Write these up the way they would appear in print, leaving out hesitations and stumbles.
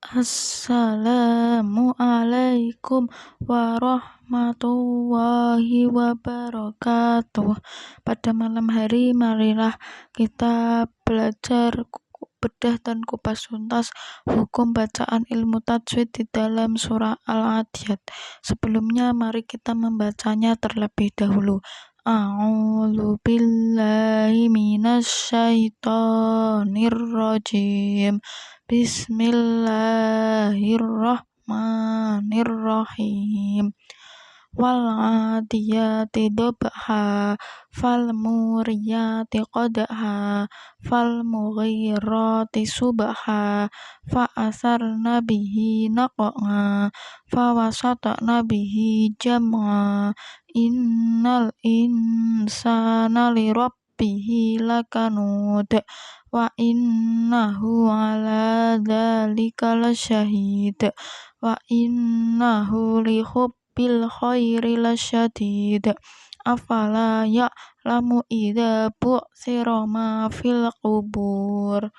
Assalamualaikum warahmatullahi wabarakatuh. Pada malam hari, marilah kita belajar bedah dan kupas tuntas hukum bacaan ilmu tajwid di dalam surah Al-Adiyat. Sebelumnya, mari kita membacanya terlebih dahulu. A'udzu billahi minasyaitonir rajim. Bismillahirrahmanirrahim. Wal 'adiyati dhabha fal muriyati qadha fal mughirati subha fa asarna bihi naq'a fa wasatna bihi jam'a innal insana li rabbihi lakanud wa innahu ala dzalika lasyahid wa innahu li hubbil khairi lasyadid afala ya'lamu idza bu'thira ma fil qubur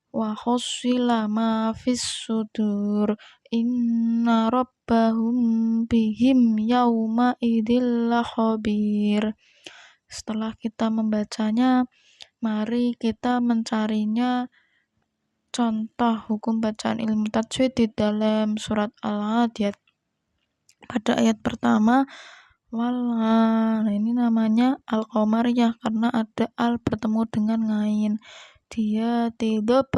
wa hussila ma fis sudur inna rabbahum bihim yauma idzil khabir. Setelah kita membacanya, mari kita mencarinya contoh hukum bacaan ilmu tajwid di dalam surat Al-Adiyat. Pada ayat pertama, nah ini namanya al-qamariyah karena ada al bertemu dengan ngain. Dia tidak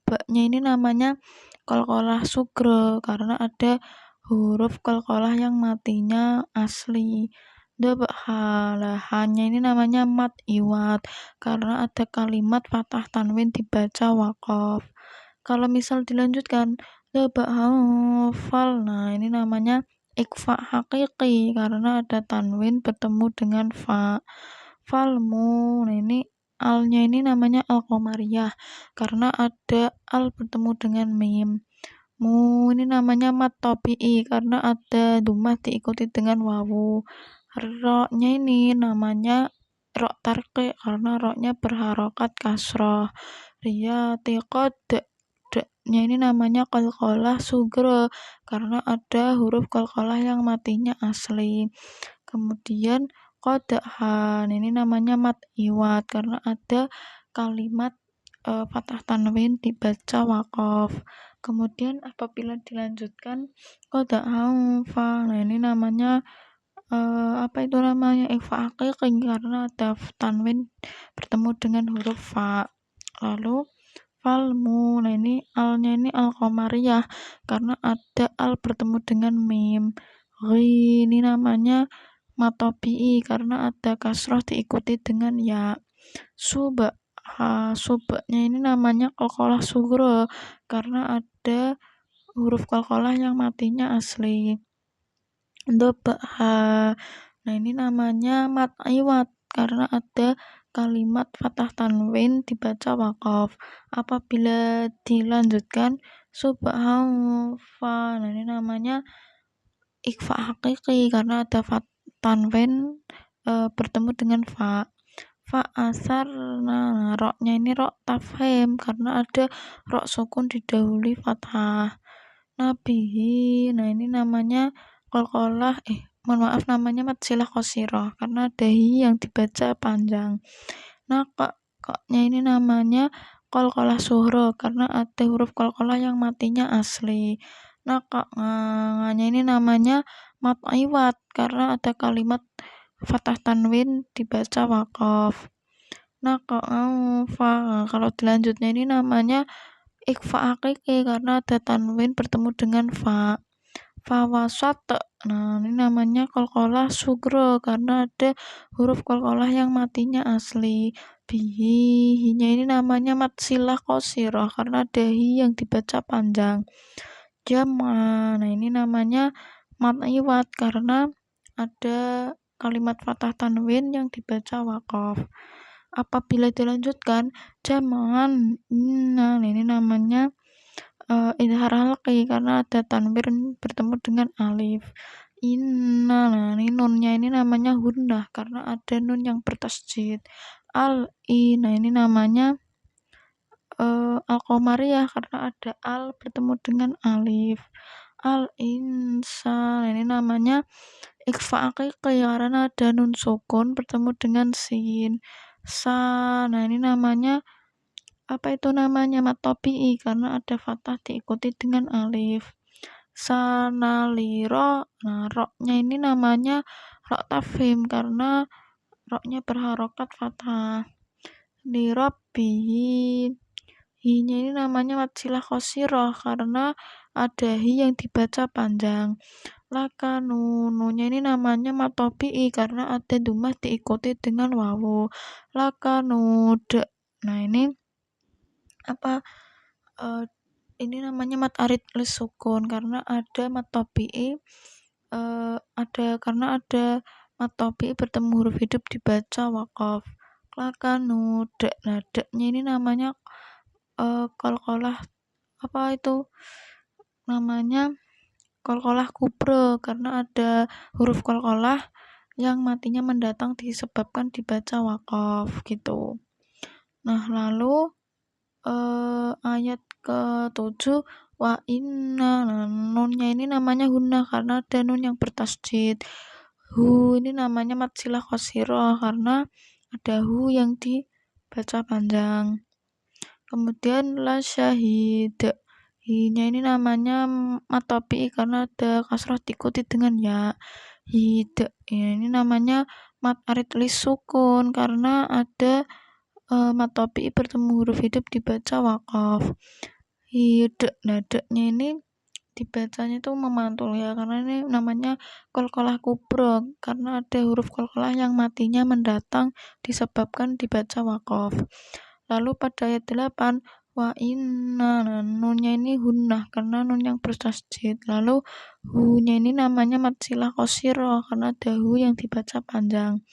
baknya ini namanya qalqalah sugro karena ada huruf qalqalah yang matinya asli. Hanya ini namanya mat iwat karena ada kalimat fathah tanwin dibaca waqaf. Kalau misal dilanjutkan fal, nah ini namanya ikfa hakiki karena ada tanwin bertemu dengan fa. Falmu, nah ini alnya ini namanya al-qamariyah karena ada al bertemu dengan mim. Mu ini namanya mat tabi'i karena ada dumah diikuti dengan wawu. Ro-nya ini namanya ro tarqi karena ro-nya berharokat kasroh. Riyati qad, nya ini namanya qalqalah sugro karena ada huruf qalqalah yang matinya asli. Kemudian qadha, ini namanya mat iwat karena ada kalimat fathah tanwin dibaca waqaf. Kemudian apabila dilanjutkan qadha fa, nah ini namanya ikhfa haqiqi karena ada tanwin bertemu dengan huruf fa. Lalu falmu, nah ini alnya ini al-qamariyah karena ada al bertemu dengan mim. Ini namanya matobi'i karena ada kasroh diikuti dengan ya. Subaknya ini namanya qalqalah sugro karena ada huruf qalqalah yang matinya asli. Nah ini namanya mat iwat karena ada kalimat fathah tanwin dibaca waqaf. Apabila dilanjutkan fa, nah ini namanya ikfa hakiki karena ada tanwin bertemu dengan fa. Fa asar, nah roknya ini rok tafhim karena ada rok sukun didahului fathah. Nabihi, nah ini namanya qalqalah namanya mat silah qasirah karena ada hi yang dibaca panjang. Nah koknya ini namanya qalqalah sughra karena ada huruf qalqalah yang matinya asli. Nah nganya ini namanya mat iwat karena ada kalimat fathah tanwin dibaca waqaf. Nah fa, kalau dilanjutnya ini namanya ikfa hakiki karena ada tanwin bertemu dengan fa. Fa wasat, nah ini namanya qalqalah sugro karena ada huruf qalqalah yang matinya asli. Hinya ini namanya mat silah qasirah karena ada hi yang dibaca panjang. Jam'a, nah ini namanya mat iwat karena ada kalimat fathah tanwin yang dibaca waqaf. Apabila dilanjutkan jam'an, nah ini namanya idhar halqi karena ada tanwin bertemu dengan alif. Inna, nah ini nunnya ini namanya hunnah karena ada nun yang bertasjid. Nah ini namanya al-qamariyah karena ada al bertemu dengan alif. Al-insan, ini namanya ikhfa haqiqi karena ada nun sukun bertemu dengan sin. Nah ini namanya apa itu namanya mat tabi'i karena ada fathah diikuti dengan alif. Sanaliro, nah roknya ini namanya rok tafhim karena roknya berharokat fathah. Lirabbihi, hi-nya ini namanya mat silah qasirah karena ada hi yang dibaca panjang. Lakanu, nunya ini namanya mat tabi'i karena ada dumah diikuti dengan wawu. Lakanud, nah ini apa ini namanya mat arid lisukun karena ada mat tabi'i karena ada mat tabi'i bertemu huruf hidup dibaca waqaf. Lakanud, nah deknya ini namanya qalqalah apa itu namanya qalqalah kubra karena ada huruf qalqalah yang matinya mendatang disebabkan dibaca waqaf gitu. Nah lalu ayat ke-7 wa inna, nah nunnya ini namanya hunnah karena ada nun yang bertasjid. Hu ini namanya mat silah qasirah karena ada hu yang dibaca panjang. Kemudian la syahid, hi-nya ini namanya mat tabi'i karena ada kasrah diikuti dengan ya. Hid, ya, ini namanya mat arid lisukun karena ada mat tabi'i bertemu huruf hidup dibaca waqaf. Hid, nah deknya ini dibacanya itu memantul ya karena ini namanya qalqalah kubra karena ada huruf qalqalah yang matinya mendatang disebabkan dibaca waqaf. Lalu pada ayat 8 wa inna, nah nunnya ini hunnah karena nun yang bertasjid. Lalu hu-nya ini namanya mat silah qasirah karena ada hu yang dibaca panjang.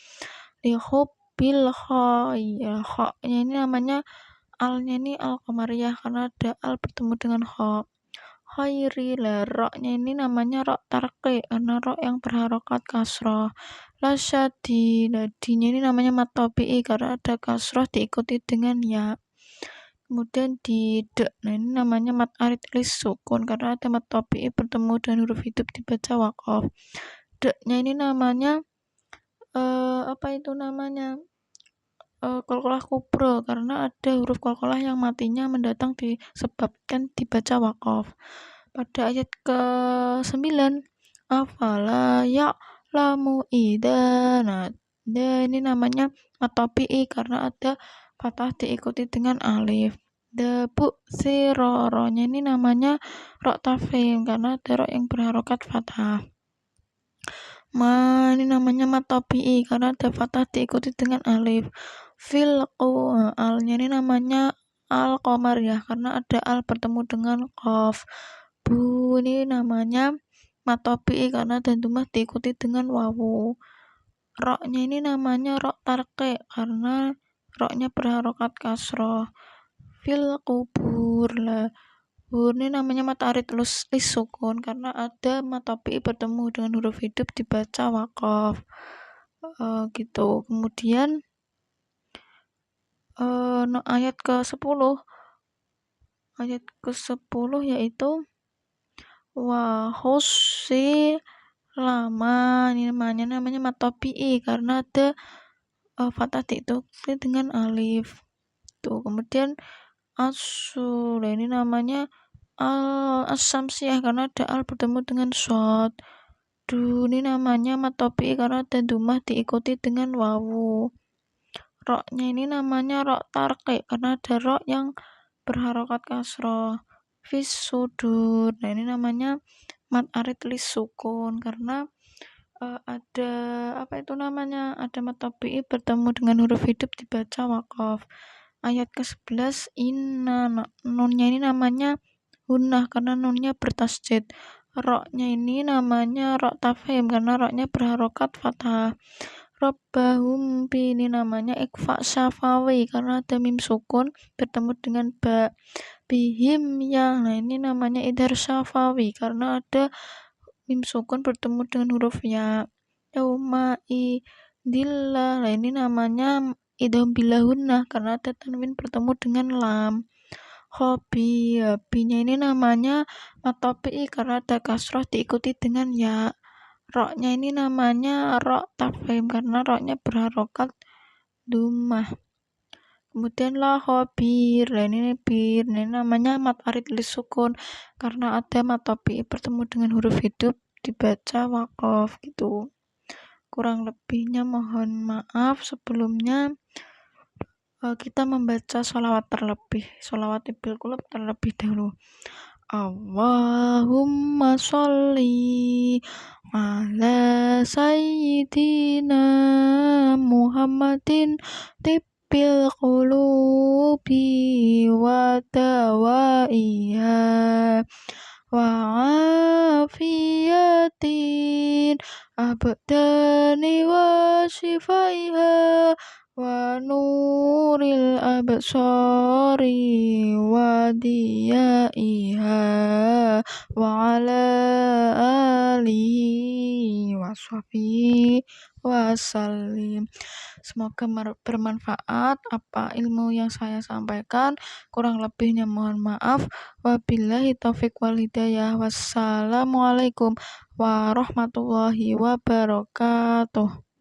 Lihubbil ya kha-nya ini namanya al-nya ini al-qamariyah karena ada al bertemu dengan kha. Khairi, lah ro-nya ini namanya ro tarqi karena ro yang berharokat kasroh. Lasyadi, lah di-nya ini namanya mat tabi'i karena ada kasroh diikuti dengan ya. Kemudian di de, nah ini namanya mat arid lisukun karena ada mat tabi'i bertemu dengan huruf hidup dibaca waqaf. De-nya ini namanya apa itu namanya qalqalah kubra karena ada huruf qalqalah yang matinya mendatang disebabkan dibaca waqaf. Pada ayat ke-9 afala ya'lamu idza, nah ini namanya mat tabi'i karena ada fathah diikuti dengan alif. Dabu siroronya ini namanya rok tafhim karena ada rok yang berharokat fathah. Ini namanya mat tabi'i karena ada fathah diikuti dengan alif. Al-nya ini namanya al-qamar ya karena ada al bertemu dengan qaf. Bu ini namanya mat tabi'i karena ada dumah diikuti dengan wawu. Roknya ini namanya rok tarqi karena roknya berharokat kasroh. Fil kubur, lah hur ini namanya mat arid lisukun karena ada mat tabi'i bertemu dengan huruf hidup dibaca waqaf. Gitu. Kemudian ayat ke-10 yaitu wa husi lama, ini namanya mat tabi'i karena ada fathah diikuti dengan alif. Tuh, kemudian asul, ini namanya as-samsiyah karena ada al bertemu dengan shad. Ini namanya mat tabi'i karena ada dumah diikuti dengan wawu. Roknya ini namanya rok tarqi karena ada rok yang berharokat kasroh. Fis sudur, nah ini namanya mat arid lisukun karena ada apa itu namanya ada mat tabi'i bertemu dengan huruf hidup dibaca waqaf. Ayat ke-11 inna, nunnya ini namanya hunnah karena nunnya bertasjid. Roknya ini namanya rok tafhim karena roknya berharokat fathah. Rabbahum, ini namanya ikhfa syafawi karena ada mim sukun bertemu dengan ba. Bihim yang, nah ini namanya idhar syafawi karena ada mim sukun bertemu dengan huruf ya. Yauma idillah, nah ini namanya idham bilahunnah karena ada tanwin bertemu dengan lam. Hobi, hobinya ini namanya matopi karena ada kasroh diikuti dengan ya. Roknya ini namanya rok tafkhim karena roknya berharokat dumah. Kemudian la hobir, ini bir, ini namanya mat arid lisukun karena ada matopi bertemu dengan huruf hidup dibaca wakof gitu. Kurang lebihnya mohon maaf sebelumnya. Kita membaca sholawat ibil qulub terlebih dahulu. Allahumma sholli ala sayyidina Muhammadin tibbil qulubi wa dawaiha wa afiyatin abdani wa shifaiha wa nuril absari wa diyaiha wa ala alihi wa sahbihi wa sallim. Semoga bermanfaat apa ilmu yang saya sampaikan, kurang lebihnya mohon maaf. Wabillahi taufik wal hidayah. Wassalamualaikum warahmatullahi wabarakatuh.